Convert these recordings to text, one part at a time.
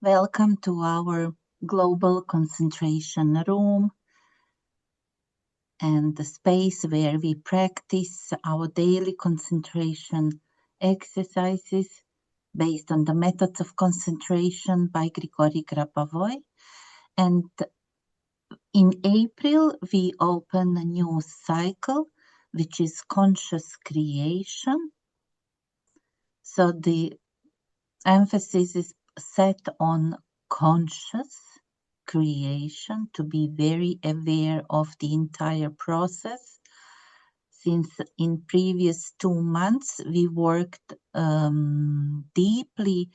Welcome to our global concentration room and the space where we practice our daily concentration exercises based on the methods of concentration by Grigori Grabovoi. And in April, we open a new cycle, which is conscious creation. So the emphasis is set on conscious creation, to be very aware of the entire process. Since in previous 2 months we worked deeply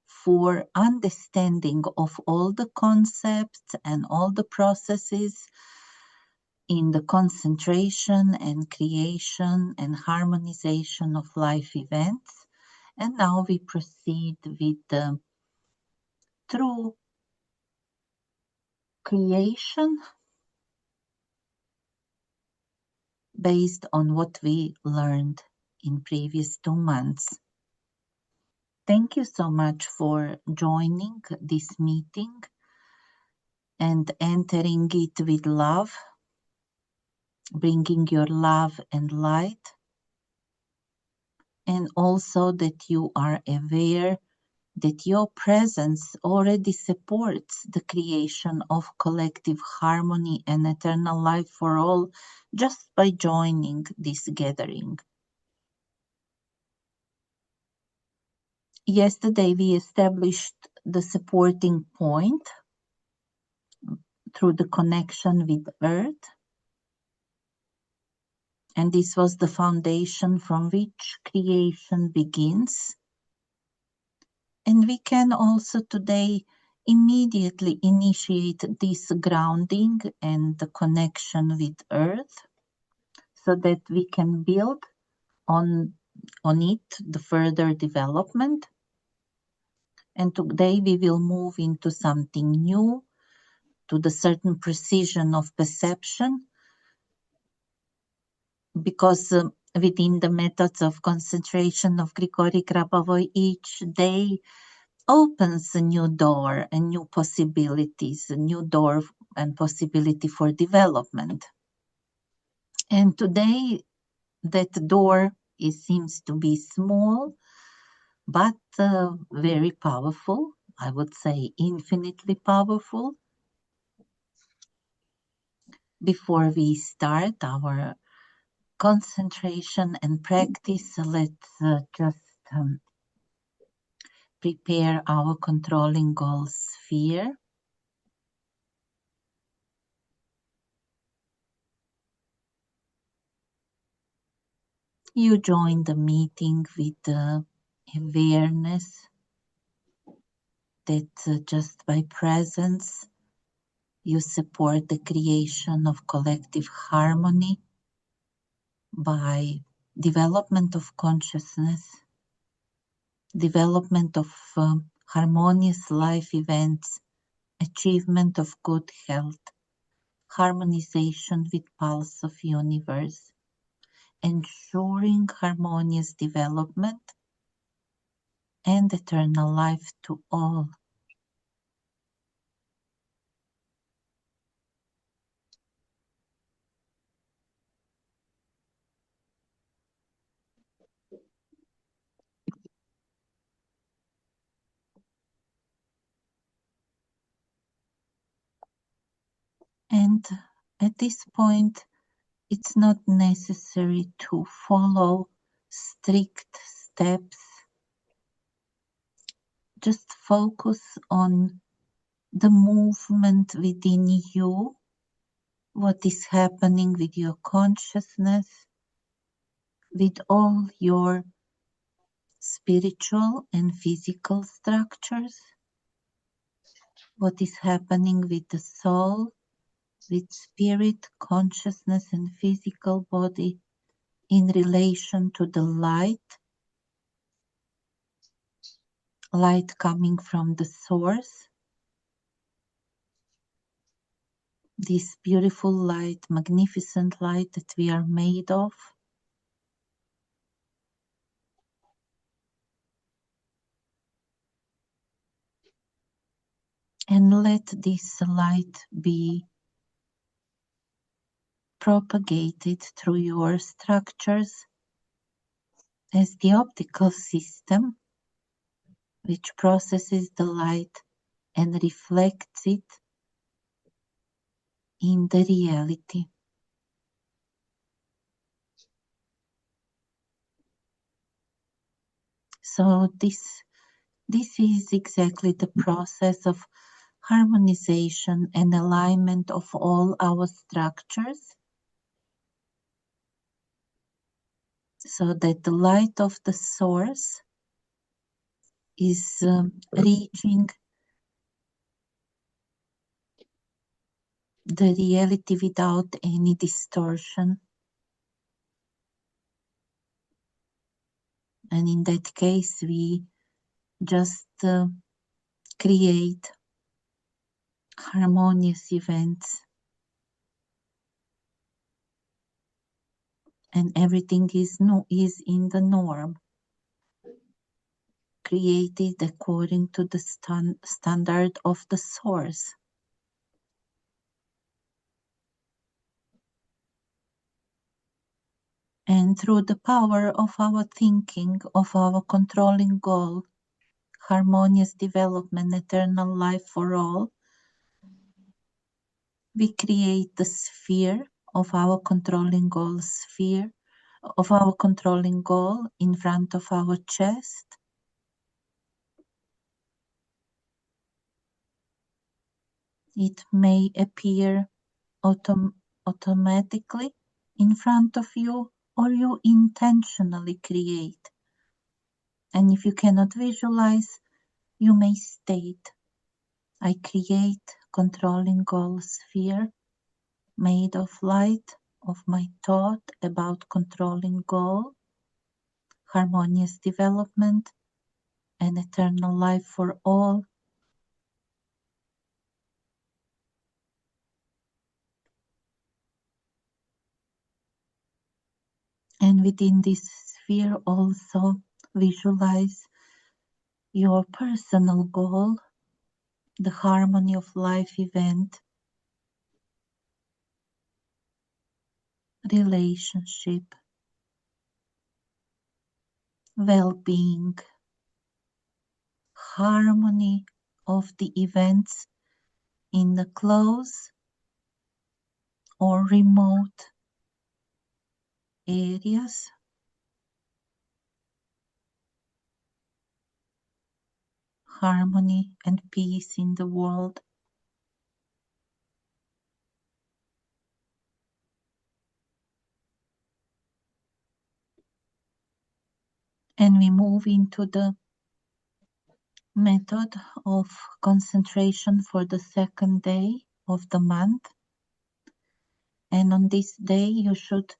for understanding of all the concepts and all the processes in the concentration and creation and harmonization of life events. And now we proceed with the true creation based on what we learned in previous 2 months. Thank you so much for joining this meeting and entering it with love, bringing your love and light, and also that you are aware that your presence already supports the creation of collective harmony and eternal life for all just by joining this gathering. Yesterday we established the supporting point through the connection with Earth, and this was the foundation from which creation begins. And we can also today immediately initiate this grounding and the connection with Earth so that we can build on it the further development. And today we will move into something new, to the certain precision of perception, because within the methods of concentration of Grigori Grabovoi, each day opens a new door and new possibilities, a new door and possibility for development. And today that door seems to be small, but very powerful. I would say infinitely powerful. Before we start our concentration and practice, let's just prepare our controlling goal sphere. You join the meeting with awareness that just by presence you support the creation of collective harmony by development of consciousness, development of harmonious life events, achievement of good health, harmonization with pulse of universe, ensuring harmonious development and eternal life to all. And at this point, it's not necessary to follow strict steps. Just focus on the movement within you, what is happening with your consciousness, with all your spiritual and physical structures, what is happening with the soul, with spirit, consciousness, and physical body in relation to the light coming from the source, this beautiful light, magnificent light that we are made of. And let this light be propagated through your structures as the optical system which processes the light and reflects it in the reality. So this is exactly the process of harmonization and alignment of all our structures, so that the light of the source is reaching the reality without any distortion. And in that case, we just create harmonious events, and everything is in the norm, created according to the standard of the source. And through the power of our thinking, of our controlling goal, harmonious development, eternal life for all, we create the sphere of our controlling goal, in front of our chest. It may appear automatically in front of you, or you intentionally create. And if you cannot visualize, you may state, I create controlling goal sphere made of light of my thought about controlling goal, harmonious development, and eternal life for all. And within this sphere also visualize your personal goal, the harmony of life event, relationship, well-being, harmony of the events in the close or remote areas, harmony and peace in the world. And we move into the method of concentration for the second day of the month. And on this day, you should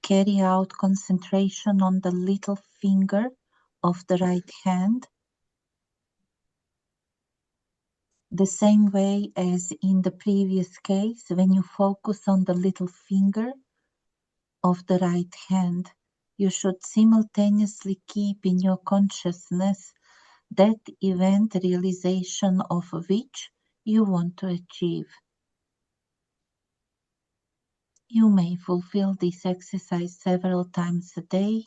carry out concentration on the little finger of the right hand, the same way as in the previous case, when you focus on the little finger of the right hand, you should simultaneously keep in your consciousness that event realization of which you want to achieve. You may fulfill this exercise several times a day.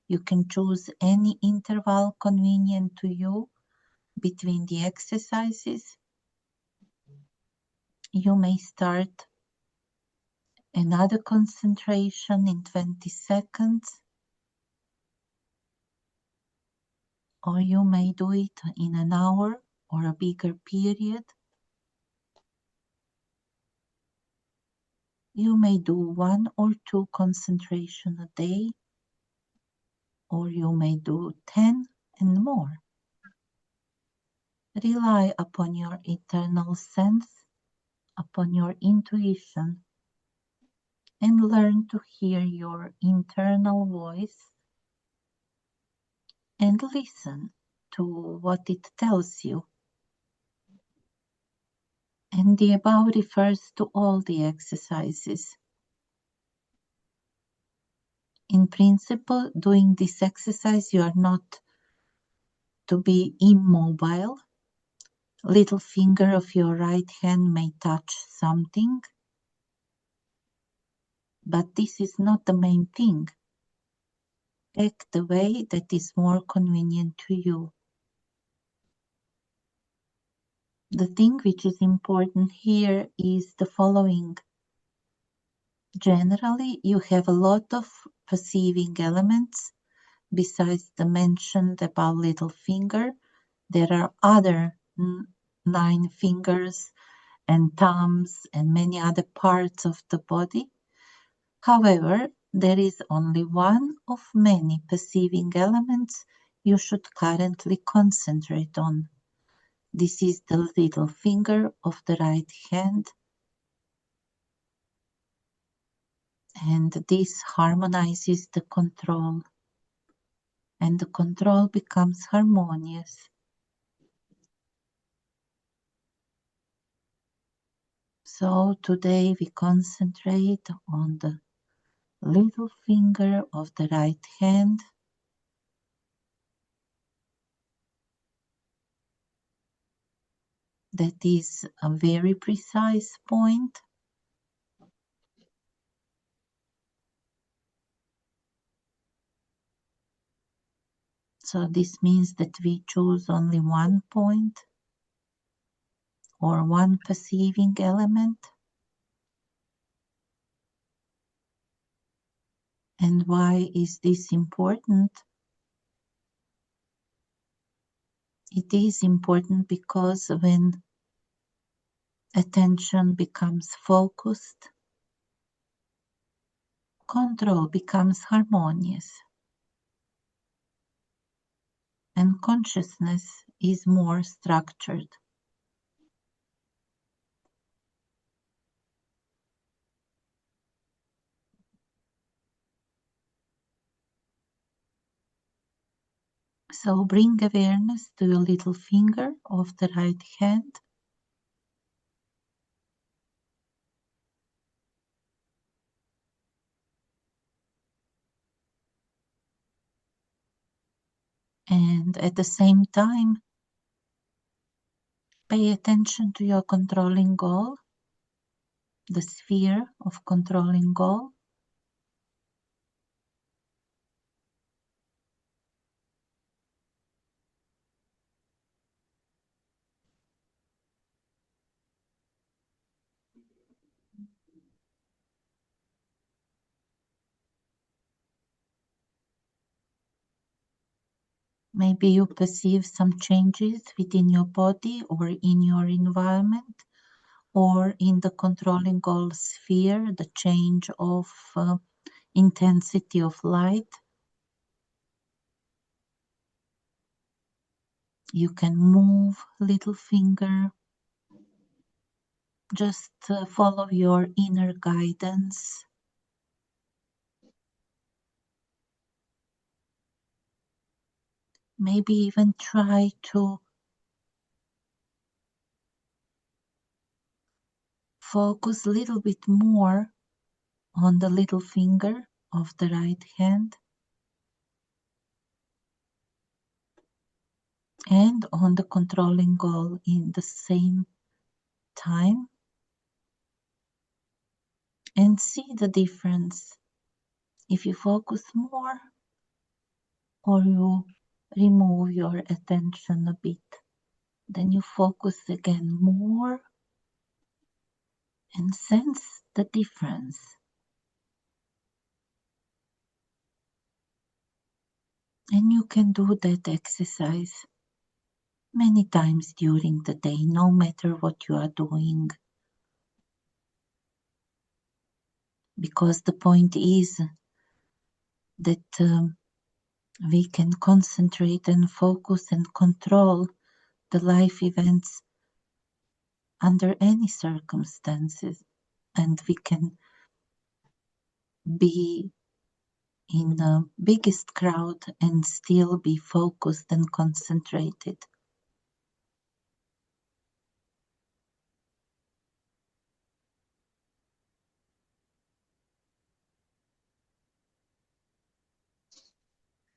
You can choose any interval convenient to you between the exercises. You may start another concentration in 20 seconds, or you may do it in an hour or a bigger period. You may do 1 or 2 concentration a day, or you may do 10 and more. Rely upon your internal sense, upon your intuition, and learn to hear your internal voice and listen to what it tells you. And the above refers to all the exercises. In principle, doing this exercise, you are not to be immobile. little finger of your right hand may touch something, but this is not the main thing. Act the way that is more convenient to you. The thing which is important here is the following. Generally, you have a lot of perceiving elements. Besides the mentioned about little finger, there are other 9 fingers and thumbs and many other parts of the body. However, there is only one of many perceiving elements you should currently concentrate on. This is the little finger of the right hand, and this harmonizes the control, and the control becomes harmonious. So today we concentrate on the little finger of the right hand, that is a very precise point. So this means that we choose only one point or one perceiving element. And why is this important? It is important because when attention becomes focused, control becomes harmonious, and consciousness is more structured. So bring awareness to your little finger of the right hand. And at the same time, pay attention to your controlling goal, the sphere of controlling goal. Maybe you perceive some changes within your body or in your environment, or in the controlling goal sphere, the change of intensity of light. You can move little finger, just follow your inner guidance. Maybe even try to focus a little bit more on the little finger of the right hand and on the controlling goal in the same time, and see the difference if you focus more or you remove your attention a bit. Then you focus again more and sense the difference. And you can do that exercise many times during the day, no matter what you are doing. Because the point is that we can concentrate and focus and control the life events under any circumstances, and we can be in the biggest crowd and still be focused and concentrated.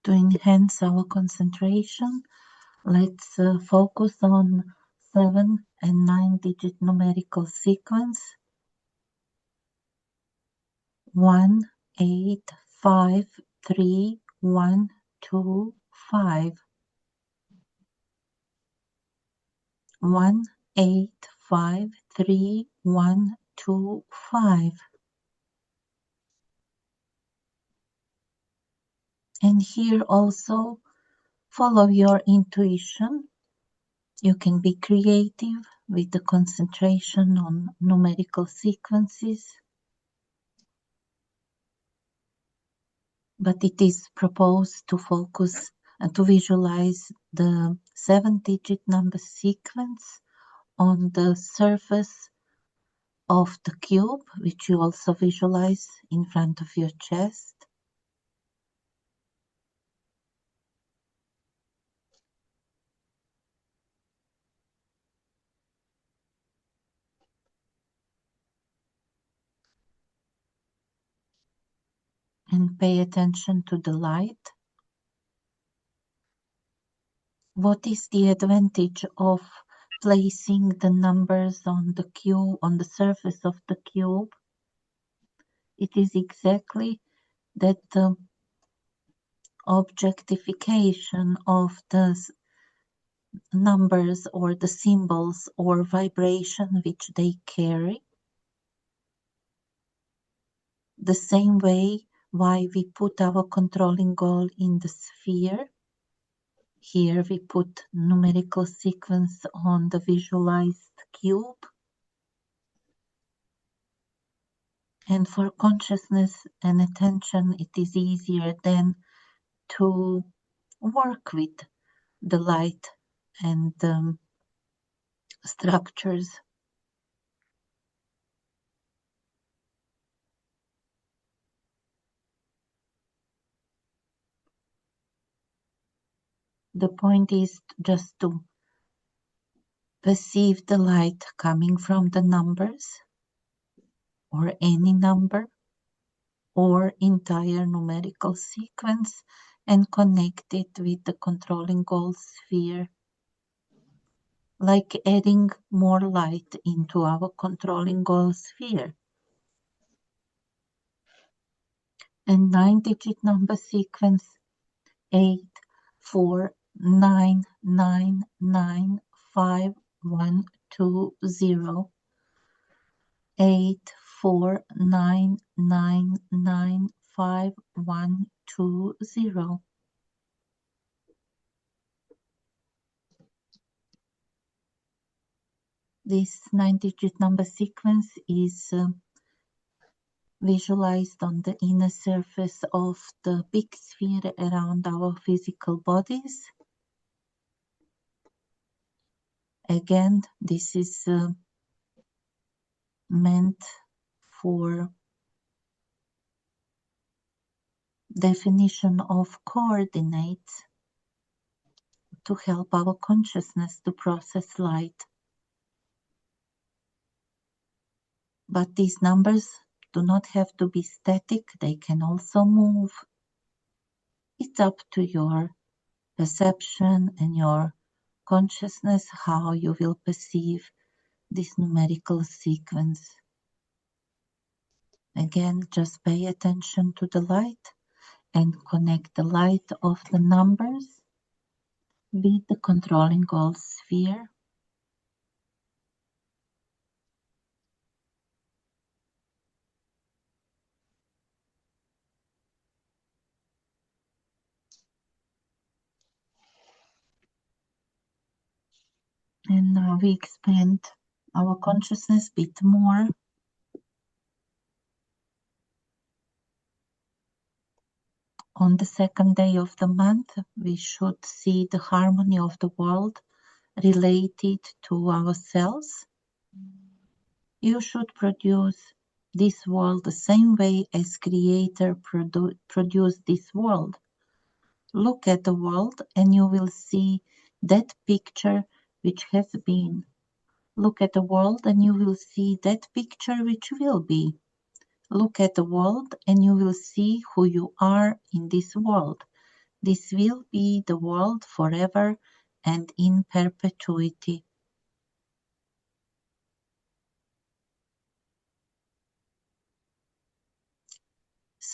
To enhance our concentration, let's focus on 7 and 9-digit numerical sequence 1, 8, 5, 3, 1, 2, 5. 1, 8, 5, 3, 1, 2, 5. And here also follow your intuition. You can be creative with the concentration on numerical sequences, but it is proposed to focus and to visualize the 7-digit number sequence on the surface of the cube, which you also visualize in front of your chest. And pay attention to the light. What is the advantage of placing the numbers on the cube, on the surface of the cube? It is exactly that objectification of the numbers or the symbols or vibration which they carry. The same way why we put our controlling goal in the sphere. Here we put numerical sequence on the visualized cube. And for consciousness and attention, it is easier then to work with the light and structures. The point is just to perceive the light coming from the numbers or any number or entire numerical sequence and connect it with the controlling goal sphere, like adding more light into our controlling goal sphere. And 9-digit number sequence 8, 4, 9, 9, 9, 5, 1, 2, 0. 8, 4, 9, 9, 9, 5, 1, 2, 0. This 9-digit number sequence is visualized on the inner surface of the big sphere around our physical bodies. Again, this is meant for definition of coordinates to help our consciousness to process light. But these numbers do not have to be static, they can also move. It's up to your perception and your consciousness how you will perceive this numerical sequence. Again, just pay attention to the light and connect the light of the numbers with the controlling goal sphere. And now we expand our consciousness a bit more. On the second day of the month, we should see the harmony of the world related to ourselves. You should produce this world the same way as Creator produced this world. Look at the world and you will see that picture which has been. Look at the world and you will see that picture which will be. Look at the world and you will see who you are in this world. This will be the world forever and in perpetuity.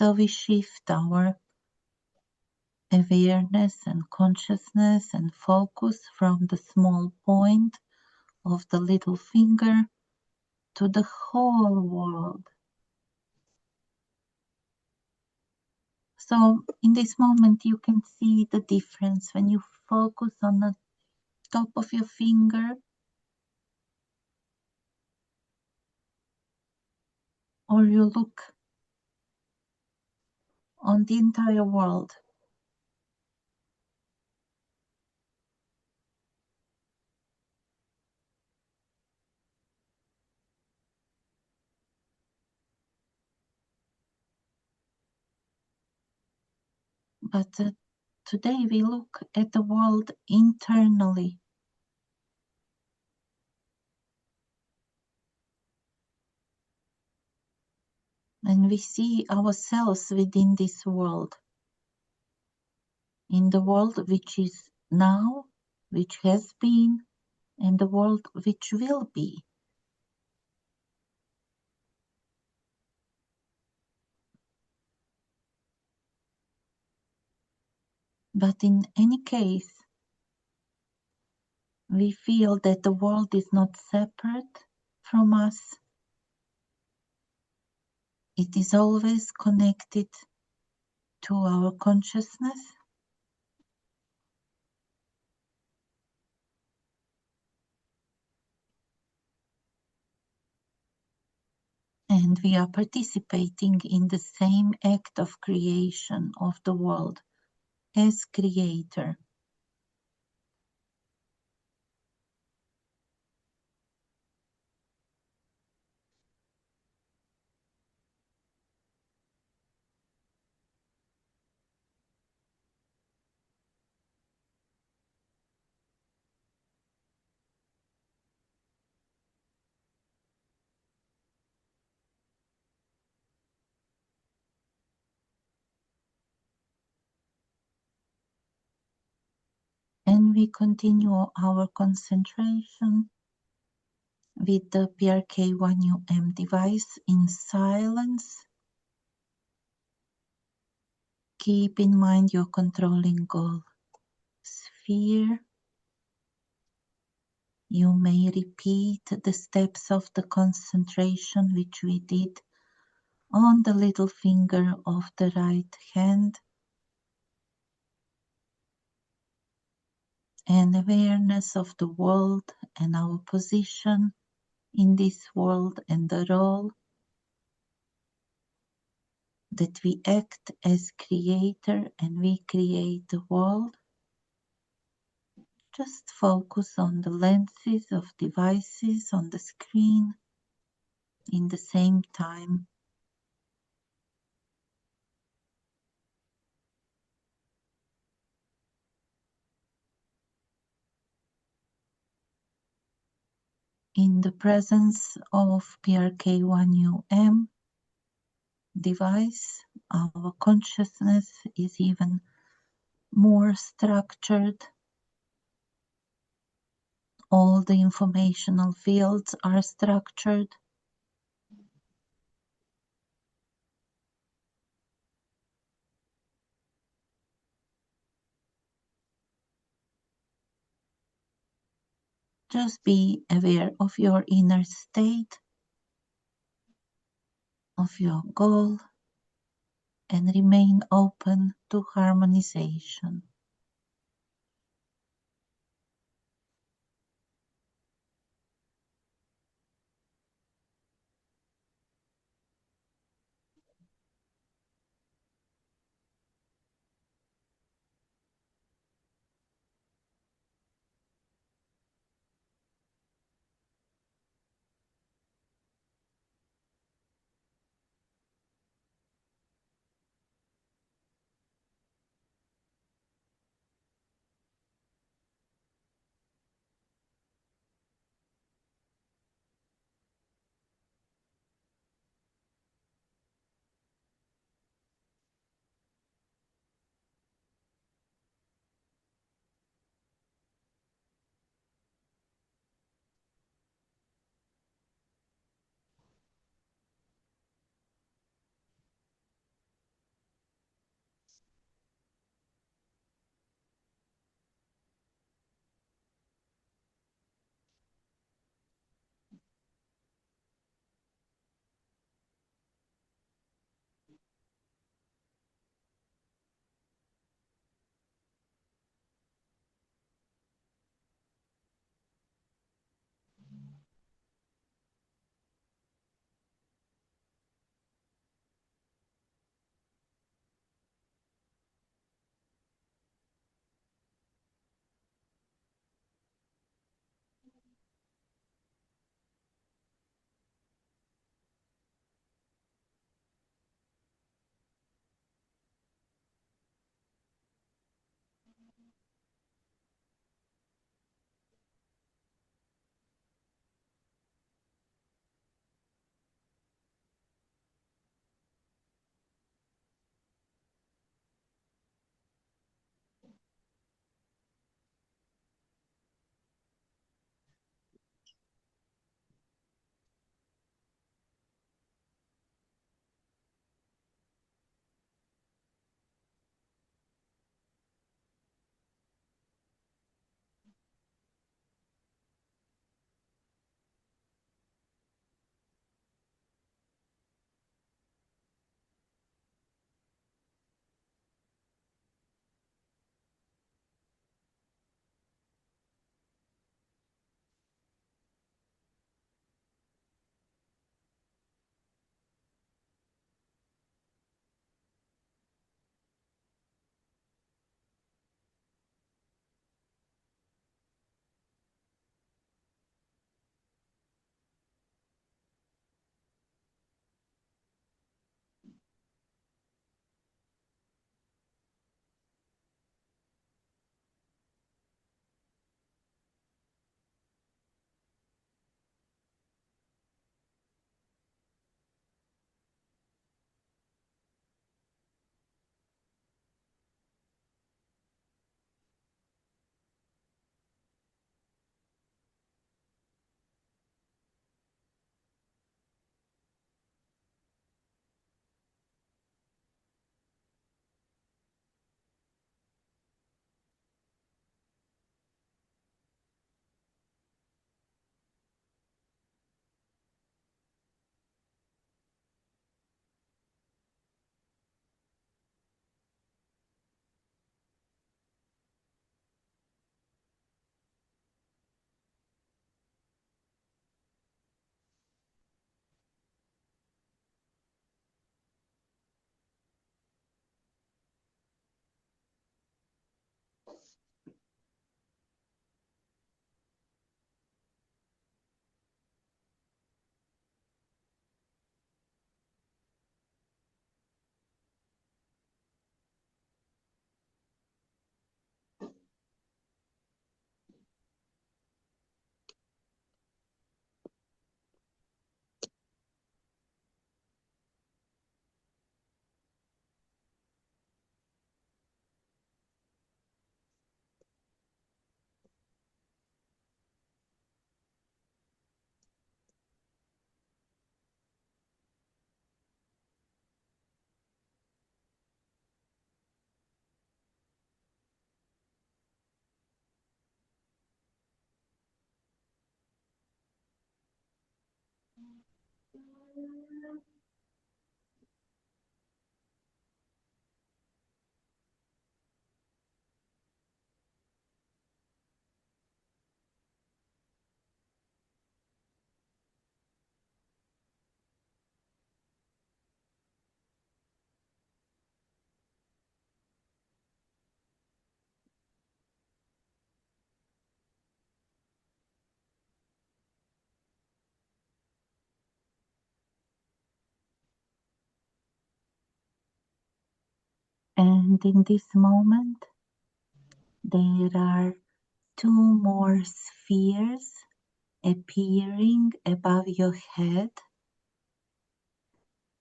So we shift our awareness and consciousness and focus from the small point of the little finger to the whole world. So in this moment you can see the difference when you focus on the top of your finger or you look on the entire world. But today we look at the world internally. And we see ourselves within this world. In the world which is now, which has been, and the world which will be. But in any case, we feel that the world is not separate from us. It is always connected to our consciousness. And we are participating in the same act of creation of the world as creator. And we continue our concentration with the PRK1UM device in silence. Keep in mind your controlling goal sphere. You may repeat the steps of the concentration which we did on the little finger of the right hand. And awareness of the world and our position in this world and the role that we act as creator and we create the world. Just focus on the lenses of devices on the screen in the same time. In the presence of PRK1UM device, our consciousness is even more structured. All the informational fields are structured. Just be aware of your inner state, of your goal, and remain open to harmonization. And in this moment, there are two more spheres appearing above your head,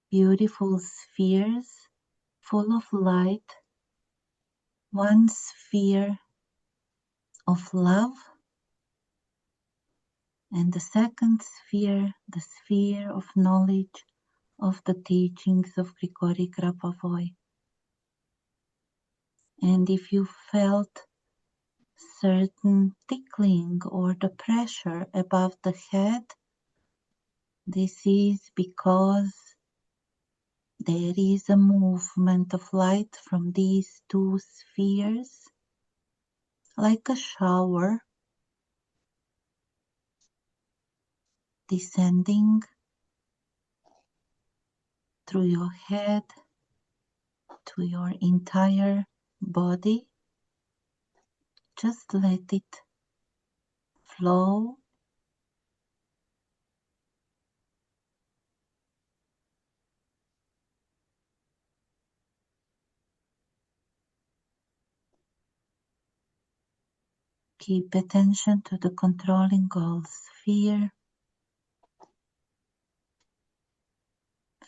beautiful spheres full of light. One sphere of love, and the second sphere, the sphere of knowledge of the teachings of Grigori Grabovoi. And if you felt certain tickling or the pressure above the head, this is because there is a movement of light from these two spheres, like a shower descending through your head to your entire body. Just let it flow. Keep attention to the controlling goal sphere.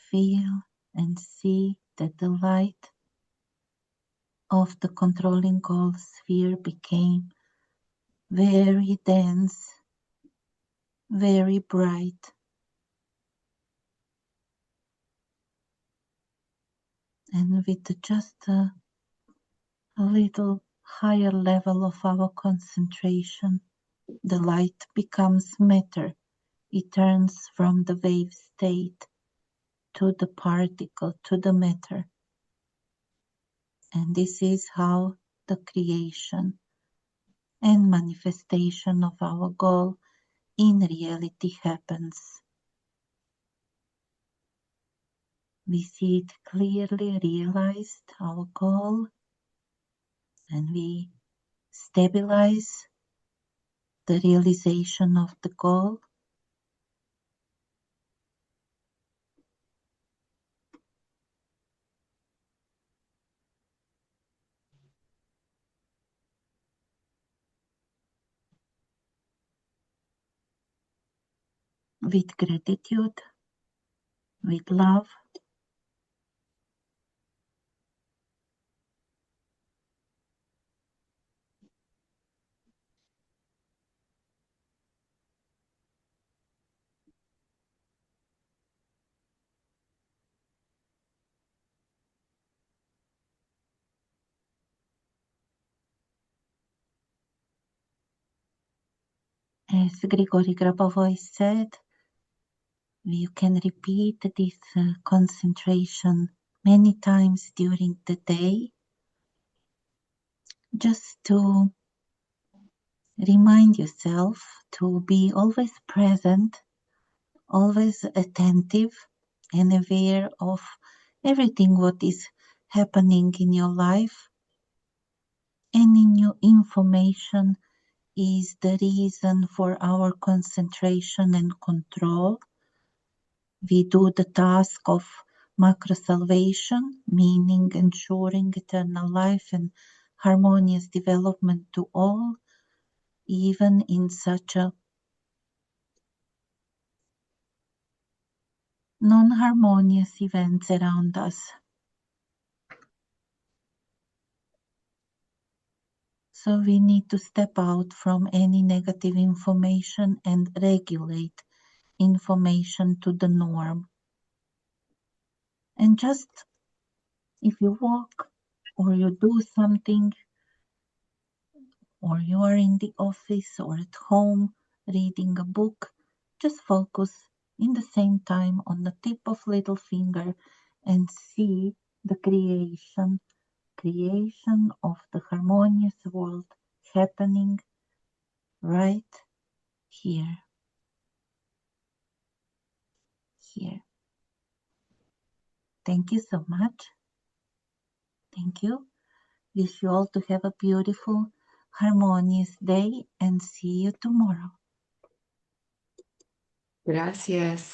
Feel and see that the light of the controlling goal sphere became very dense, very bright, and with just a little higher level of our concentration, the light becomes matter. It turns from the wave state to the particle, to the matter. And this is how the creation and manifestation of our goal in reality happens. We see it clearly realized, our goal, and we stabilize the realization of the goal. With gratitude, with love, as Grigori Grabovoi said, you can repeat this concentration many times during the day, just to remind yourself to be always present, always attentive and aware of everything what is happening in your life. Any new information is the reason for our concentration and control. We do the task of macro salvation, meaning ensuring eternal life and harmonious development to all, even in such a non-harmonious events around us. So we need to step out from any negative information and regulate information to the norm. And just if you walk or you do something, or you are in the office or at home reading a book, just focus in the same time on the tip of little finger and see the creation of the harmonious world happening right here. Thank you so much. Thank you. Wish you all to have a beautiful, harmonious day and see you tomorrow. Gracias.